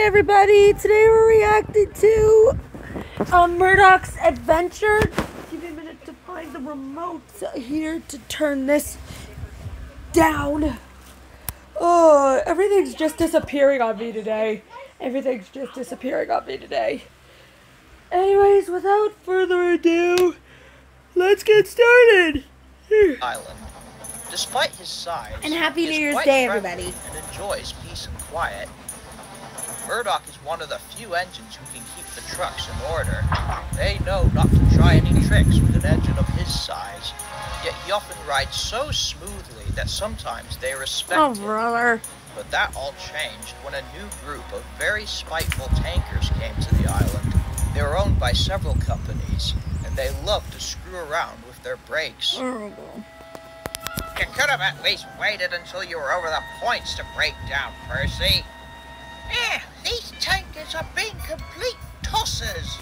everybody, today we're reacting to Murdoch's adventure. Give me a minute to find the remote here to turn this down. Oh, everything's just disappearing on me today. Anyways, without further ado, let's get started. Island. Despite his size, and Happy New he is Year's quite Day, friendly everybody. And enjoys peace and quiet. Murdoch is one of the few engines who can keep the trucks in order. They know not to try any tricks with an engine of his size, yet he often rides so smoothly that sometimes they respect him. Brother. But that all changed when a new group of very spiteful tankers came to the island. They were owned by several companies, and they loved to screw around with their brakes. Horrible. You could have at least waited until you were over the points to break down, Percy. These tankers are being complete tossers.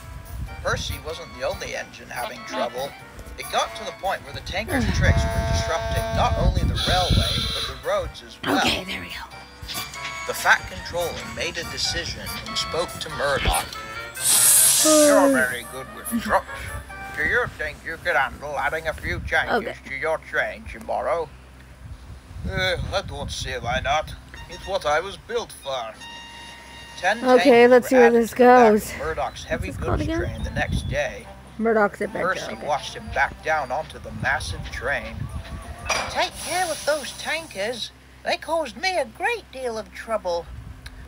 Percy wasn't the only engine having trouble. It got to the point where the tankers' tricks were disrupting not only the railway, but the roads as well. Okay, there we go. The Fat Controller made a decision and spoke to Murdoch. You're very good with trucks. Do you think you could handle adding a few changes to your train tomorrow? I don't see why not. It's what I was built for. 10 Okay, let's see where this goes. Murdoch's heavy goods train the next day. Murdoch's adventure. Percy watched him back down onto the massive train. Take care with those tankers. They caused me a great deal of trouble.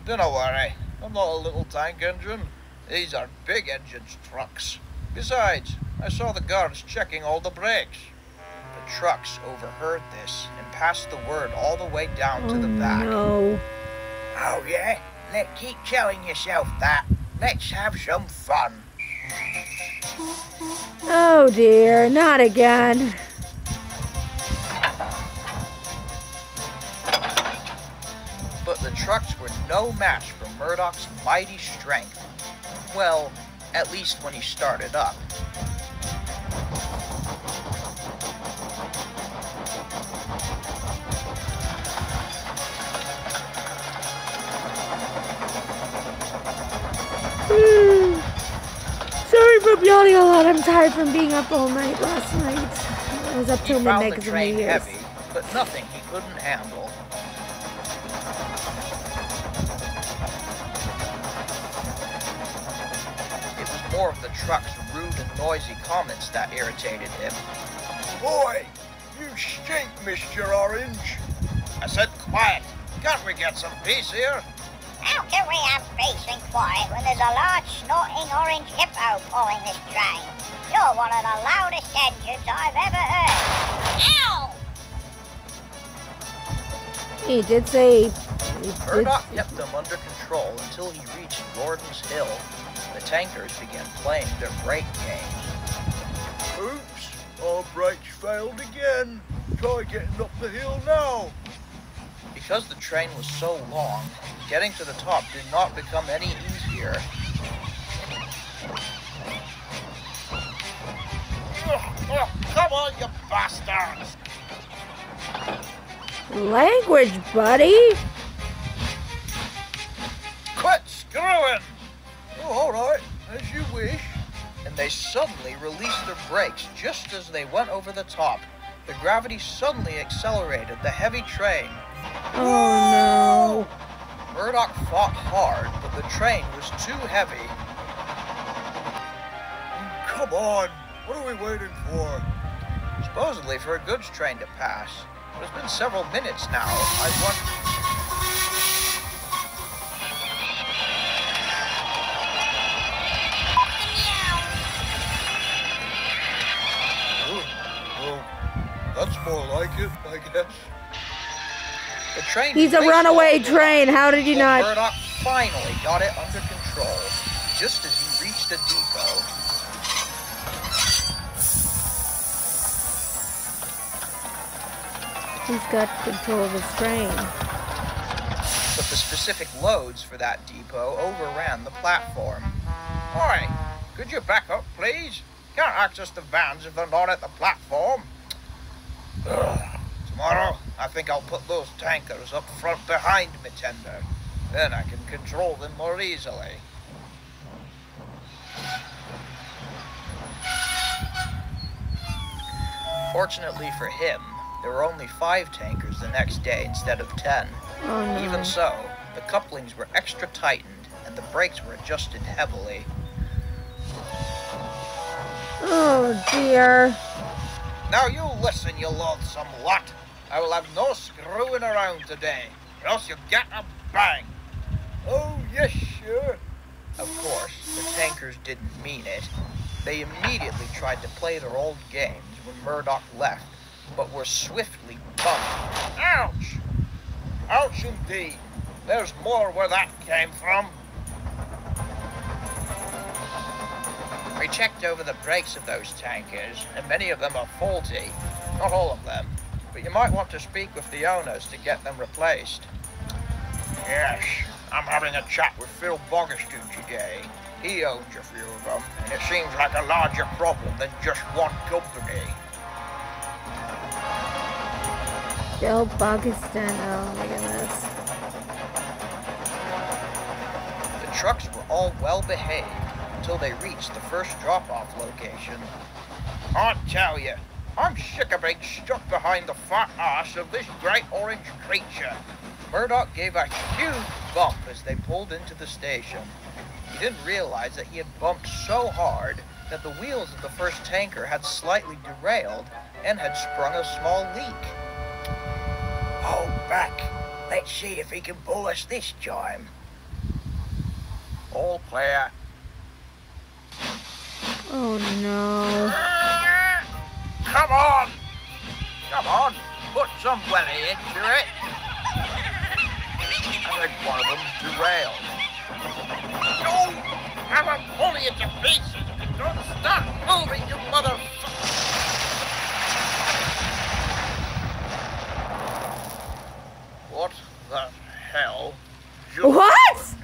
Don't worry. I'm not a little tank engine. These are big engines trucks. Besides, I saw the guards checking all the brakes. The trucks overheard this and passed the word all the way down to the back. No. Oh yeah? Keep telling yourself that. Let's have some fun. Oh dear, not again. But the trucks were no match for Murdoch's mighty strength. Well, at least when he started up. Sorry for yawning a lot. I'm tired from being up all night last night. I was up till midnight because of New Year's. Heavy, but nothing he couldn't handle. It was more of the truck's rude and noisy comments that irritated him. Boy, you stink, Mr. Orange. I said quiet. Can't we get some peace here? How can we have peace and quiet when there's a large snorting orange hippo pulling this train? You're one of the loudest engines I've ever heard. Ow! He did say... Murdoch kept them under control until he reached Gordon's Hill. The tankers began playing their brake game. Oops, our brakes failed again. Try getting up the hill now. Because the train was so long, getting to the top did not become any easier. Come on, you bastards! Language, buddy! Quit screwing! Oh, all right, as you wish. And they suddenly released their brakes just as they went over the top. The gravity suddenly accelerated the heavy train. Oh no. Murdoch fought hard, but the train was too heavy. Come on, what are we waiting for? Supposedly for a goods train to pass. It's been several minutes now. I wonder... That's more like it, I guess. The train. He's a runaway train. How did you not? Murdoch finally got it under control, just as he reached a depot. He's got control of his train. But the specific loads for that depot overran the platform. Oi, could you back up, please? Can't access the vans if they're not at the platform. Tomorrow, I think I'll put those tankers up front behind me tender. Then I can control them more easily. Fortunately for him, there were only 5 tankers the next day instead of 10. Oh, no. Even so, the couplings were extra tightened and the brakes were adjusted heavily. Oh, dear. Now you listen, you loathsome lot. I will have no screwing around today, or else you'll get a bang. Oh, yes, sure. Of course, the tankers didn't mean it. They immediately tried to play their old games when Murdoch left, but were swiftly bumped. Ouch! Ouch indeed. There's more where that came from. We checked over the brakes of those tankers, and many of them are faulty. Not all of them, but you might want to speak with the owners to get them replaced. Yes, I'm having a chat with Phil Boggistoo today. He owns a few of them, and it seems like a larger problem than just one company. Bill Boggistoo. Oh my goodness. The trucks were all well behaved until they reached the first drop-off location. I tell you, I'm sick of being stuck behind the fat ass of this great orange creature. Murdoch gave a huge bump as they pulled into the station. He didn't realize that he had bumped so hard that the wheels of the first tanker had slightly derailed and had sprung a small leak. Hold back. Let's see if he can pull us this time. All clear. Oh, no. Come on! Come on! Put some welly into it! I think one of them's derailed. No! Have a pulley it to pieces! Don't stop moving, you motherfucker! What the hell? What?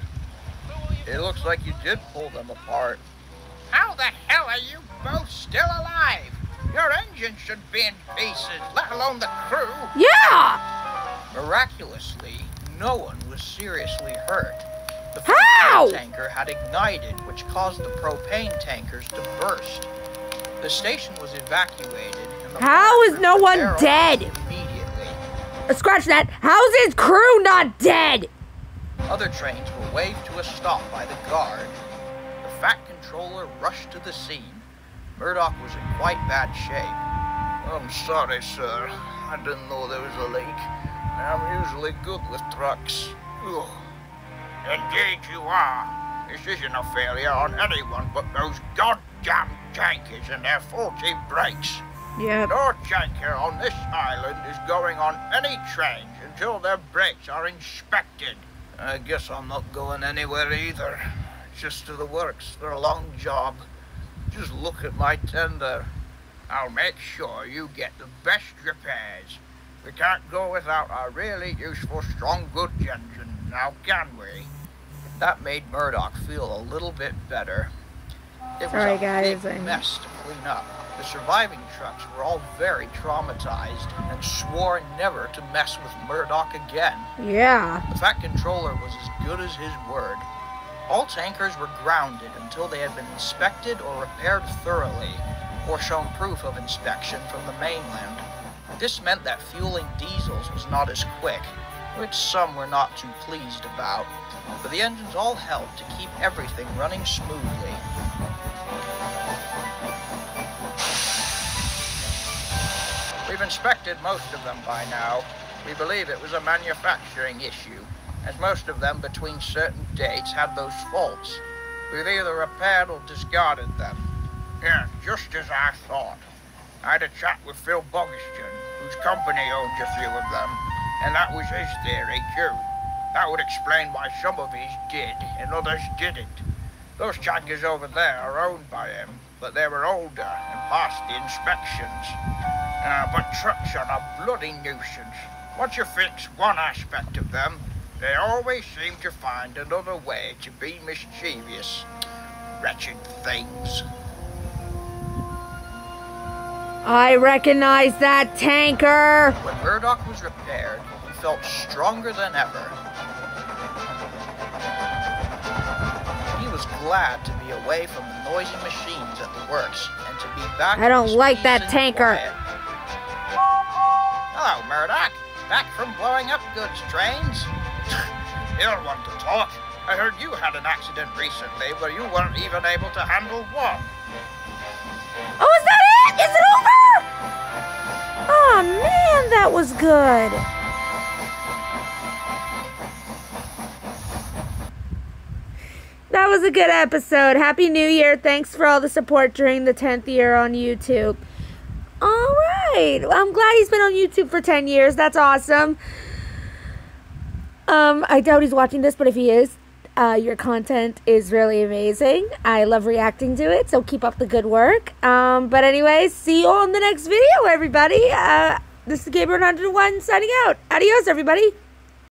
It looks like you did pull them apart. How the hell are you both still alive? Your engine should be in pieces, let alone the crew. Yeah! Miraculously, no one was seriously hurt. The How? propane tanker had ignited, which caused the propane tankers to burst. The station was evacuated. And the How is no one barrel dead? Immediately. Scratch that. How's his crew not dead? Other trains were waved to a stop by the guard. The Fat Controller rushed to the scene. Murdoch was in quite bad shape. I'm sorry, sir. I didn't know there was a leak. I'm usually good with trucks. Ugh. Indeed you are. This isn't a failure on anyone but those goddamn tankers and their faulty brakes. Yep. No tanker on this island is going on any trains until their brakes are inspected. I guess I'm not going anywhere either. Just to the works for a long job. Just look at my tender. I'll make sure you get the best repairs. We can't go without our really useful strong goods engine, now can we? That made Murdoch feel a little bit better. It was Sorry, a guys, big mess to clean up. The surviving trucks were all very traumatized and swore never to mess with Murdoch again. Yeah. The Fat Controller was as good as his word. All tankers were grounded until they had been inspected or repaired thoroughly, or shown proof of inspection from the mainland. This meant that fueling diesels was not as quick, which some were not too pleased about, but the engines all helped to keep everything running smoothly. We've inspected most of them by now. We believe it was a manufacturing issue, as most of them between certain dates had those faults. We've either repaired or discarded them. Yeah, just as I thought. I had a chat with Phil Boggistoo, whose company owns a few of them, and that was his theory too. That would explain why some of his did and others didn't. Those tankers over there are owned by him, but they were older and passed the inspections. But trucks are a bloody nuisance. Once you fix one aspect of them, they always seem to find another way to be mischievous. Wretched things. I recognize that tanker. When Murdoch was repaired, he felt stronger than ever. glad to be away from the noisy machines at the works and to be back. I don't like that and tanker. quiet. Hello, Murdoch. Back from blowing up goods trains? You're one to talk. I heard you had an accident recently where you weren't even able to handle one. Oh, is that it? Is it over? Oh, man, that was good. That was a good episode. Happy New Year. Thanks for all the support during the 10th year on YouTube. All right. I'm glad he's been on YouTube for 10 years. That's awesome. I doubt he's watching this, but if he is, your content is really amazing. I love reacting to it, so keep up the good work. But anyways, see you all in the next video, everybody. This is Gabriel 101 signing out. Adios, everybody.